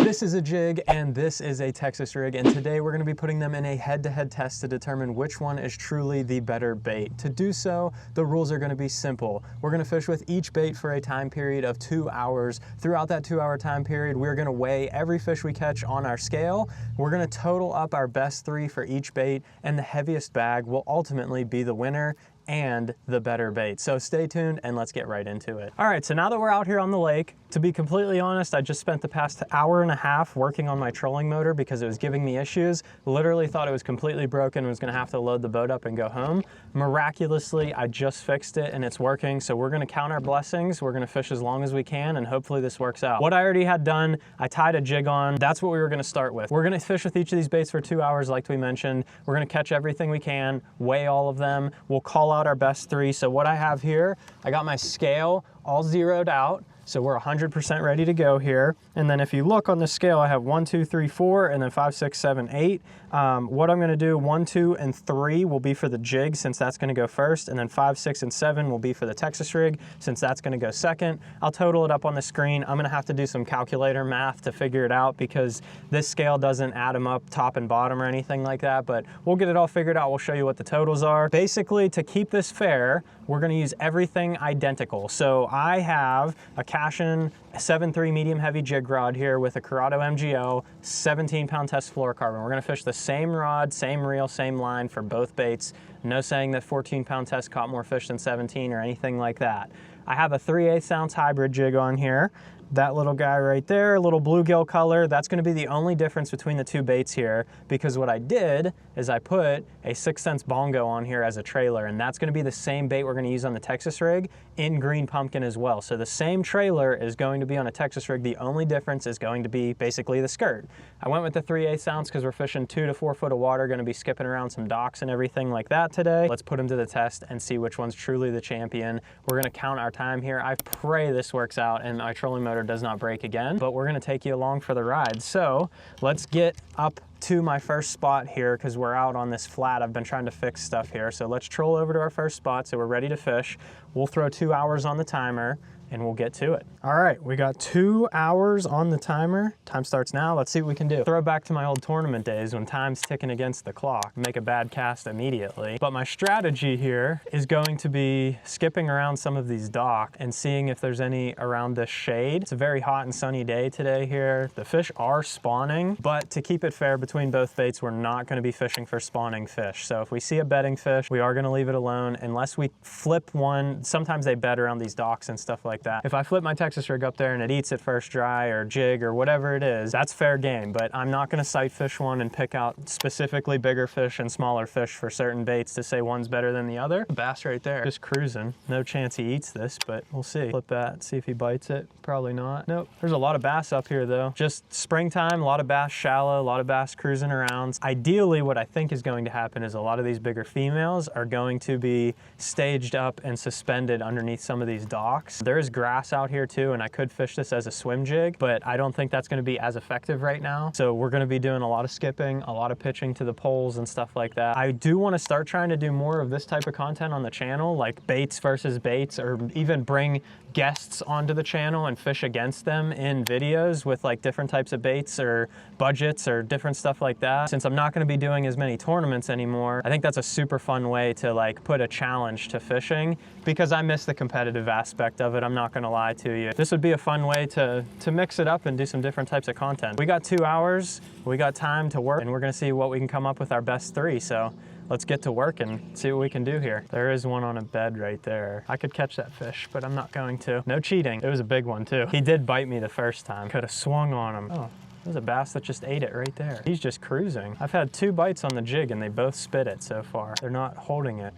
This is a jig and this is a Texas rig, and today we're going to be putting them in a head-to-head test to determine which one is truly the better bait. To do so, the rules are going to be simple. We're going to fish with each bait for a time period of 2 hours. Throughout that 2-hour time period, we're going to weigh every fish we catch on our scale. We're going to total up our best 3 for each bait, and the heaviest bag will ultimately be the winner and the better bait. So stay tuned and let's get right into it. All right, so now that we're out here on the lake, to be completely honest, I just spent the past hour and a half working on my trolling motor because it was giving me issues. Literally thought it was completely broken and was gonna have to load the boat up and go home. Miraculously, I just fixed it and it's working. So we're gonna count our blessings. We're gonna fish as long as we can and hopefully this works out. What I already had done, I tied a jig on. That's what we were gonna start with. We're gonna fish with each of these baits for 2 hours like we mentioned. We're gonna catch everything we can, weigh all of them. We'll call out our best 3. So what I have here, I got my scale all zeroed out. So we're 100% ready to go here. And then if you look on the scale, I have 1, 2, 3, 4, and then 5, 6, 7, 8. What I'm gonna do, 1, 2, and 3 will be for the jig since that's gonna go first. And then 5, 6, and 7 will be for the Texas rig since that's gonna go second. I'll total it up on the screen. I'm gonna have to do some calculator math to figure it out because this scale doesn't add them up top and bottom or anything like that, but we'll get it all figured out. We'll show you what the totals are. Basically, to keep this fair, we're gonna use everything identical. So I have a Cashin 7.3 medium heavy jig rod here with a Corrado MGO, 17-pound test fluorocarbon. We're gonna fish the same rod, same reel, same line for both baits. No saying that 14-pound test caught more fish than 17 or anything like that. I have a 3/8 ounce hybrid jig on here. That little guy right there, a little bluegill color, that's gonna be the only difference between the two baits here, because what I did is I put a 6 cents bongo on here as a trailer, and that's gonna be the same bait we're gonna use on the Texas rig in green pumpkin as well. So the same trailer is going to be on a Texas rig. The only difference is going to be basically the skirt. I went with the 3/8 ounce because we're fishing 2 to 4 foot of water, gonna be skipping around some docks and everything like that today. Let's put them to the test and see which one's truly the champion. We're gonna count our time here. I pray this works out and my trolling motor does not break again, but we're gonna take you along for the ride. So let's get up to my first spot here because we're out on this flat. I've been trying to fix stuff here. So let's troll over to our first spot so we're ready to fish. We'll throw 2 hours on the timer and we'll get to it. All right, we got 2 hours on the timer. Time starts now. Let's see what we can do. Throw back to my old tournament days when time's ticking against the clock. Make a bad cast immediately. But my strategy here is going to be skipping around some of these docks and seeing if there's any around this shade. It's a very hot and sunny day today here. The fish are spawning, but to keep it fair between both baits, we're not gonna be fishing for spawning fish. So if we see a bedding fish, we are gonna leave it alone unless we flip one. Sometimes they bed around these docks and stuff like that. If I flip my Texas rig up there and it eats it first dry or jig or whatever it is, that's fair game, but I'm not gonna sight fish one and pick out specifically bigger fish and smaller fish for certain baits to say one's better than the other. The bass right there, just cruising. No chance he eats this, but we'll see. Flip that, see if he bites it. Probably not. Nope. There's a lot of bass up here though. Just springtime, a lot of bass shallow, a lot of bass cruising around. Ideally, what I think is going to happen is a lot of these bigger females are going to be staged up and suspended underneath some of these docks. There is grass out here too, and I could fish this as a swim jig, but I don't think that's gonna be as effective right now. So we're gonna be doing a lot of skipping, a lot of pitching to the poles and stuff like that. I do wanna start trying to do more of this type of content on the channel, like baits versus baits, or even bring guests onto the channel and fish against them in videos with like different types of baits or budgets or different stuff like that. Since I'm not gonna be doing as many tournaments anymore, I think that's a super fun way to like put a challenge to fishing because I miss the competitive aspect of it. I'm not gonna lie to you. This would be a fun way to mix it up and do some different types of content. We got 2 hours, we got time to work, and we're gonna see what we can come up with our best 3. So let's get to work and see what we can do here. There is one on a bed right there. I could catch that fish, but I'm not going to. No cheating. It was a big one too. He did bite me the first time. Could have swung on him. Oh, there's a bass that just ate it right there. He's just cruising. I've had 2 bites on the jig and they both spit it so far. They're not holding it.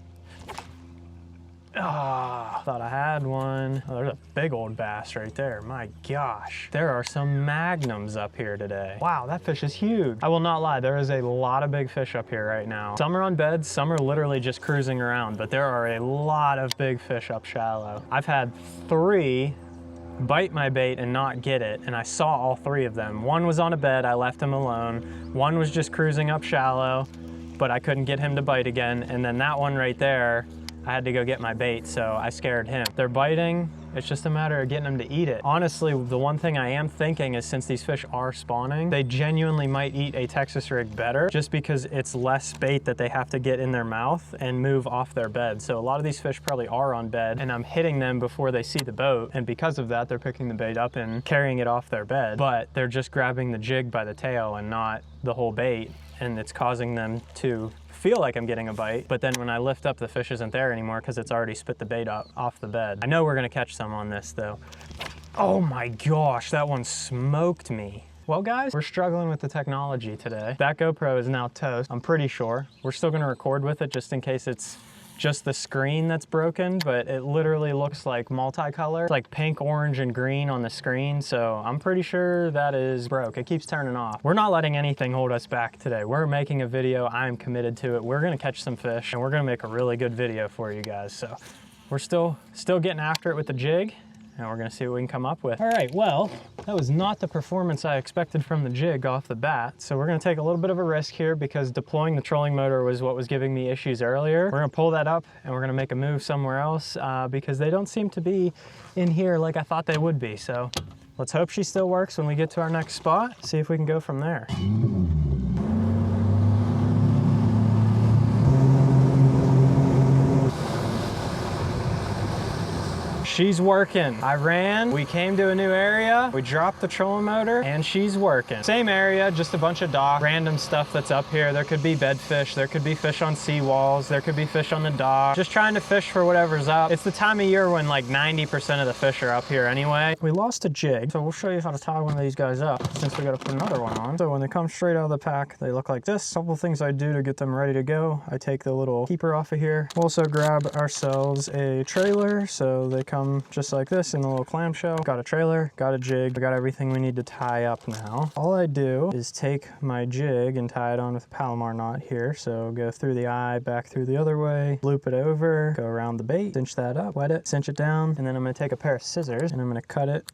Ah, thought I had one. Oh, there's a big old bass right there. My gosh. There are some magnums up here today. Wow, that fish is huge. I will not lie, there is a lot of big fish up here right now. Some are on beds, some are literally just cruising around, but there are a lot of big fish up shallow. I've had 3 bite my bait and not get it, and I saw all 3 of them. One was on a bed, I left him alone. One was just cruising up shallow, but I couldn't get him to bite again. And then that one right there, I had to go get my bait, so I scared him. They're biting. It's just a matter of getting them to eat it. Honestly, the one thing I am thinking is since these fish are spawning, they genuinely might eat a Texas rig better just because it's less bait that they have to get in their mouth and move off their bed. So a lot of these fish probably are on bed and I'm hitting them before they see the boat. And because of that, they're picking the bait up and carrying it off their bed, but they're just grabbing the jig by the tail and not the whole bait. And it's causing them to feel like I'm getting a bite, but then when I lift up, the fish isn't there anymore because it's already spit the bait up off the bed. I know we're gonna catch some on this though. Oh my gosh, that one smoked me. Well guys, we're struggling with the technology today. That GoPro is now toast, I'm pretty sure. We're still gonna record with it just in case it's just the screen that's broken, but it literally looks like multicolor. It's like pink, orange, and green on the screen, so I'm pretty sure that is broke. It keeps turning off. We're not letting anything hold us back today. We're making a video. I'm committed to it. We're gonna catch some fish, and we're gonna make a really good video for you guys. So we're still getting after it with the jig, and we're gonna see what we can come up with. All right, well, that was not the performance I expected from the jig off the bat. So we're gonna take a little bit of a risk here because deploying the trolling motor was what was giving me issues earlier. We're gonna pull that up and we're gonna make a move somewhere else because they don't seem to be in here like I thought they would be. So let's hope she still works when we get to our next spot, see if we can go from there. She's working. I ran, we came to a new area, we dropped the trolling motor, and she's working. Same area, just a bunch of dock, random stuff that's up here. There could be bedfish, there could be fish on seawalls, there could be fish on the dock. Just trying to fish for whatever's up. It's the time of year when like 90% of the fish are up here anyway. We lost a jig, so we'll show you how to tie one of these guys up since we gotta put another one on. So when they come straight out of the pack, they look like this. Couple things I do to get them ready to go. I take the little keeper off of here. We'll also grab ourselves a trailer, so they come just like this in the little clamshell. Got a trailer, got a jig, we got everything we need to tie up now. All I do is take my jig and tie it on with a Palomar knot here. So go through the eye, back through the other way, loop it over, go around the bait, cinch that up, wet it, cinch it down, and then I'm gonna take a pair of scissors and I'm gonna cut it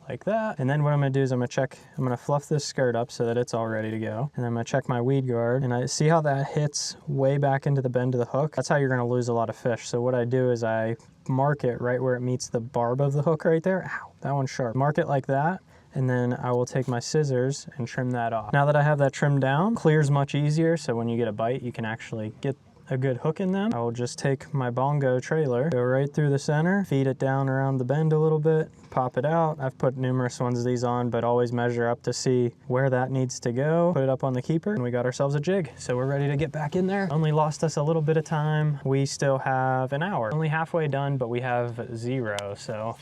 like that. And then what I'm gonna do is I'm gonna fluff this skirt up so that it's all ready to go. And I'm gonna check my weed guard and I see how that hits way back into the bend of the hook. That's how you're gonna lose a lot of fish. So what I do is I mark it right where it meets the barb of the hook right there. Ow, that one's sharp. Mark it like that. And then I will take my scissors and trim that off. Now that I have that trimmed down, clears much easier. So when you get a bite, you can actually get a good hook in them. I will just take my bongo trailer, go right through the center, feed it down around the bend a little bit, pop it out. I've put numerous ones of these on, but always measure up to see where that needs to go. Put it up on the keeper, and we got ourselves a jig. So we're ready to get back in there. Only lost us a little bit of time. We still have an hour. Only halfway done, but we have 0. So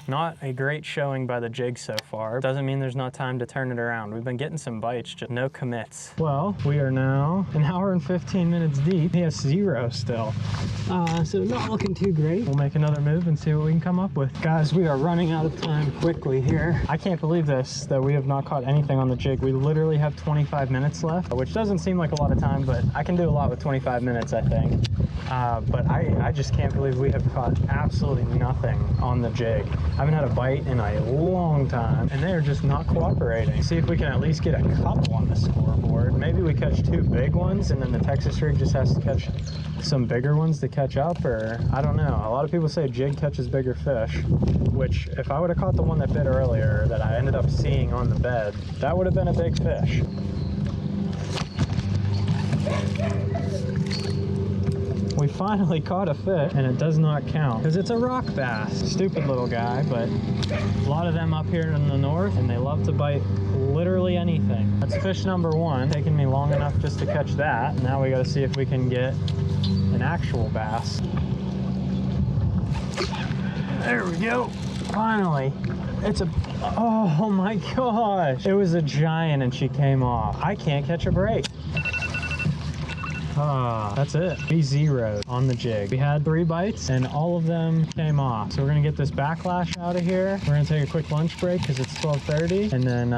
not a great showing by the jig so far. Doesn't mean there's not time to turn it around. We've been getting some bites, just no commits. Well, we are now an hour and 15 minutes deep. He has 0 still. So not looking too great. We'll make another move and see what we can come up with. Guys, we are running out of time quickly here. I can't believe this, that we have not caught anything on the jig. We literally have 25 minutes left, which doesn't seem like a lot of time, but I can do a lot with 25 minutes, I think. But I just can't believe we have caught absolutely nothing on the jig. I haven't had a bite in a long time, and they're just not cooperating. See if we can at least get a couple on the scoreboard. Maybe we catch 2 big ones, and then the Texas rig just has to catch some bigger ones to catch up, or I don't know. A lot of people say jig catches bigger fish, which if I would have caught the one that bit earlier that I ended up seeing on the bed, that would have been a big fish. We finally caught a fish, and it does not count because it's a rock bass. Stupid little guy, but a lot of them up here in the north, and they love to bite literally anything. That's fish number 1. Taking me long enough just to catch that. Now we got to see if we can get an actual bass. There we go. Finally. It's a, oh my gosh. It was a giant and she came off. I can't catch a break. Ah, that's it. We 0'd on the jig. We had 3 bites and all of them came off. So we're gonna get this backlash out of here. We're gonna take a quick lunch break because it's 12:30, and then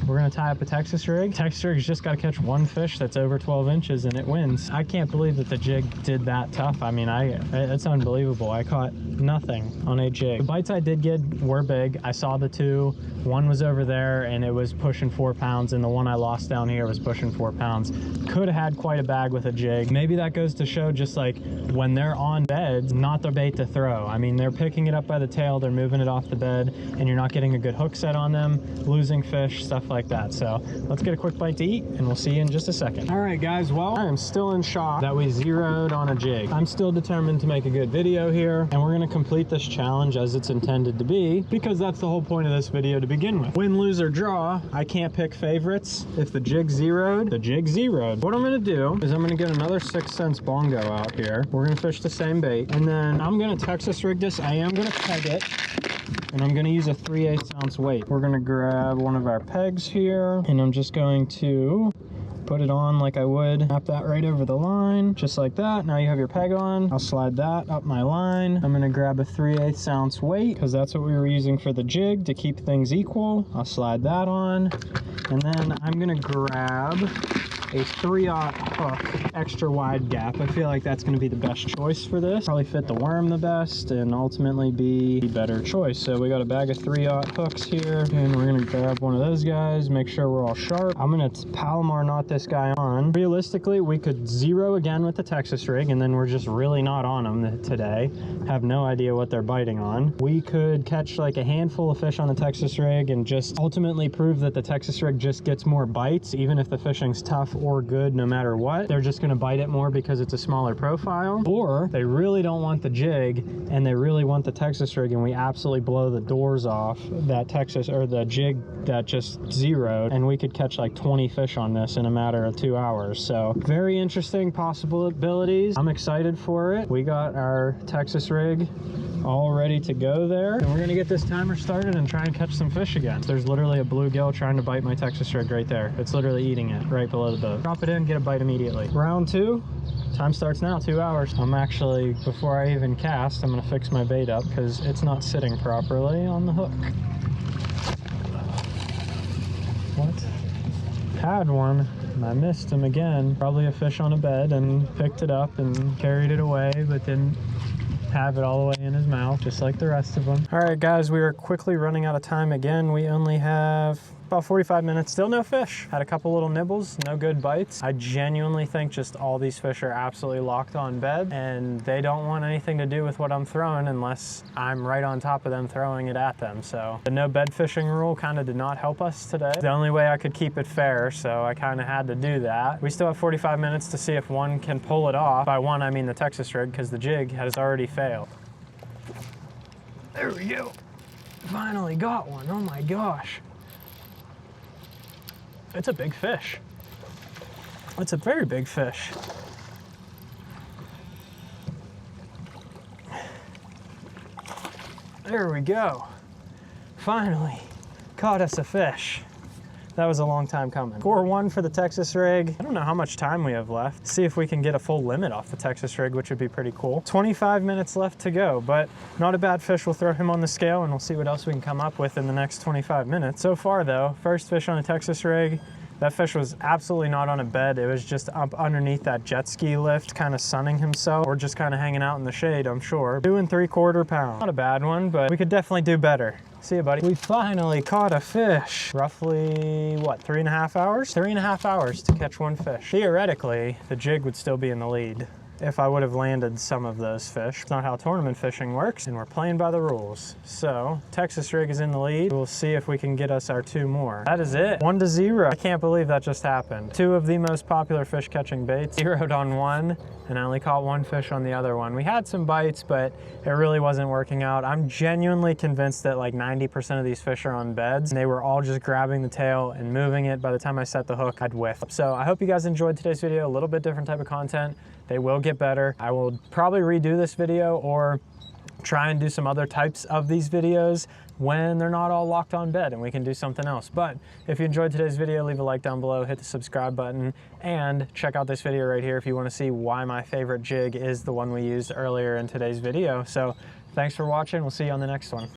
we're gonna tie up a Texas rig. Texas rig's just gotta catch 1 fish that's over 12 inches and it wins. I can't believe that the jig did that tough. I mean, it's unbelievable. I caught nothing on a jig. The bites I did get were big. I saw the 2. One was over there and it was pushing 4 pounds, and the one I lost down here was pushing 4 pounds. Could have had quite a bag with a jig. Maybe that goes to show just like when they're on beds, not the bait to throw. I mean, they're picking it up by the tail, they're moving it off the bed, and you're not getting a good hook set on them, losing fish, stuff like that. So let's get a quick bite to eat, and we'll see you in just a second. All right, guys, well, I am still in shock that we zeroed on a jig. I'm still determined to make a good video here, and we're gonna complete this challenge as it's intended to be, because that's the whole point of this video to begin with. Win, lose, or draw, I can't pick favorites. If the jig zeroed, the jig zeroed. What I'm gonna do is I'm gonna get another 6 cents bongo out here. We're gonna fish the same bait, and then I'm gonna Texas rig this. I am gonna peg it, and I'm gonna use a 3/8 ounce weight. We're gonna grab one of our pegs here, and I'm just going to put it on like I would, wrap that right over the line, just like that. Now you have your peg on. I'll slide that up my line. I'm gonna grab a 3/8 ounce weight, because that's what we were using for the jig to keep things equal. I'll slide that on, and then I'm gonna grab a 3/0 hook, extra wide gap. I feel like that's going to be the best choice for this. Probably fit the worm the best and ultimately be the better choice. So we got a bag of 3/0 hooks here, and we're going to grab one of those guys, make sure we're all sharp. I'm going to Palomar knot this guy on. Realistically, we could zero again with the Texas rig, and then we're just really not on them today. Have no idea what they're biting on. We could catch like a handful of fish on the Texas rig and just ultimately prove that the Texas rig just gets more bites, even if the fishing's tough or good, no matter what. They're just going to bite it more because it's a smaller profile. Or they really don't want the jig and they really want the Texas rig, and we absolutely blow the doors off that Texas or the jig that just zeroed, and we could catch like 20 fish on this in a matter of 2 hours. So very interesting possibilities. I'm excited for it. We got our Texas rig all ready to go there, and we're gonna get this timer started and try and catch some fish again. There's literally a bluegill trying to bite my Texas rig right there. It's literally eating it right below the boat. Drop it in, get a bite immediately. Round 2, time starts now, 2 hours. I'm actually, before I even cast, I'm gonna fix my bait up because it's not sitting properly on the hook. What? Had one, and I missed him again. Probably a fish on a bed, and picked it up and carried it away, but didn't have it all the way in his mouth, just like the rest of them. All right, guys, we are quickly running out of time again. We only have about 45 minutes, still no fish. Had a couple little nibbles, no good bites. I genuinely think just all these fish are absolutely locked on bed, and they don't want anything to do with what I'm throwing unless I'm right on top of them throwing it at them. So the no bed fishing rule kind of did not help us today. The only way I could keep it fair, so I kind of had to do that. We still have 45 minutes to see if one can pull it off. By one, I mean the Texas rig, because the jig has already failed. There we go. Finally got one. Oh my gosh. It's a big fish. It's a very big fish. There we go. Finally caught us a fish. That was a long time coming. Score 1 for the Texas rig. I don't know how much time we have left. See if we can get a full limit off the Texas rig, which would be pretty cool. 25 minutes left to go, but not a bad fish. We'll throw him on the scale and we'll see what else we can come up with in the next 25 minutes. So far though, first fish on the Texas rig. That fish was absolutely not on a bed. It was just up underneath that jet ski lift, kind of sunning himself, or just kind of hanging out in the shade, I'm sure. 2 3/4 pounds. Not a bad one, but we could definitely do better. See you, buddy. We finally caught a fish. Roughly, what, 3.5 hours? 3.5 hours to catch one fish. Theoretically, the jig would still be in the lead if I would have landed some of those fish. It's not how tournament fishing works, and we're playing by the rules. So, Texas rig is in the lead. We'll see if we can get us our 2 more. That is it, 1-0. I can't believe that just happened. 2 of the most popular fish catching baits, zeroed on one, and I only caught 1 fish on the other one. We had some bites, but it really wasn't working out. I'm genuinely convinced that like 90% of these fish are on beds, and they were all just grabbing the tail and moving it. By the time I set the hook, I'd whiff. So I hope you guys enjoyed today's video. A little bit different type of content. They will get better. I will probably redo this video or try and do some other types of these videos when they're not all locked on bed and we can do something else. But if you enjoyed today's video, leave a like down below, hit the subscribe button, and check out this video right here if you want to see why my favorite jig is the one we used earlier in today's video. So thanks for watching. We'll see you on the next one.